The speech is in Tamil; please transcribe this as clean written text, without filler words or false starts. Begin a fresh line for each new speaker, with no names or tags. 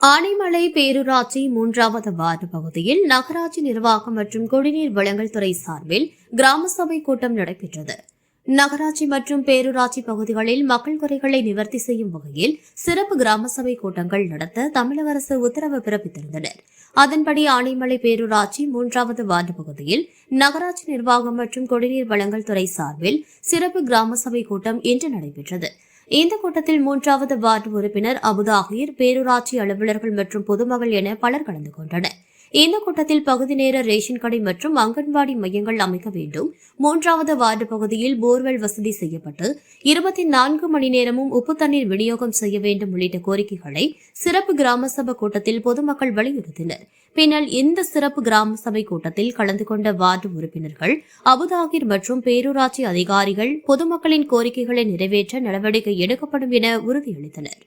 ஆனைமலை பேரூராட்சி 3வது வார்டு பகுதியில் நகராட்சி நிர்வாகம் மற்றும் குடிநீர் வழங்கல் துறை சார்பில் கிராம சபை கூட்டம் நடைபெற்றது. நகராட்சி மற்றும் பேரூராட்சி பகுதிகளில் மக்கள் குறைகளை நிவர்த்தி செய்யும் வகையில் சிறப்பு கிராம சபை கூட்டங்கள் நடத்த தமிழக அரசு உத்தரவு பிறப்பித்திருந்தனர். அதன்படி ஆனைமலை பேரூராட்சி 3வது வார்டு பகுதியில் நகராட்சி நிர்வாகம் மற்றும் குடிநீர் வழங்கல் துறை சார்பில் சிறப்பு கிராம சபை கூட்டம் இன்று நடைபெற்றது. இந்த கூட்டத்தில் 3வது வார்டு உறுப்பினர் அபுதாகிர், பேரூராட்சி அலுவலர்கள் மற்றும் பொதுமக்கள் என பலர் கலந்து கொண்டனர். இந்த கூட்டத்தில் பகுதி நேர ரேஷன் கடை மற்றும் அங்கன்வாடி மையங்கள் அமைக்க வேண்டும், 3வது வார்டு பகுதியில் போர்வெல் வசதி செய்யப்பட்டு 24 மணி நேரமும் உப்பு தண்ணீர் விநியோகம் செய்ய வேண்டும் உள்ளிட்ட கோரிக்கைகளை சிறப்பு கிராம சபை கூட்டத்தில் பொதுமக்கள் வலியுறுத்தினர். பின்னர் இந்த சிறப்பு கிராம சபை கூட்டத்தில் கலந்து கொண்ட வார்டு உறுப்பினர்கள் அபுதாகிர் மற்றும் பேரூராட்சி அதிகாரிகள் பொதுமக்களின் கோரிக்கைகளை நிறைவேற்ற நடவடிக்கை எடுக்கப்படும் என உறுதியளித்தனர்.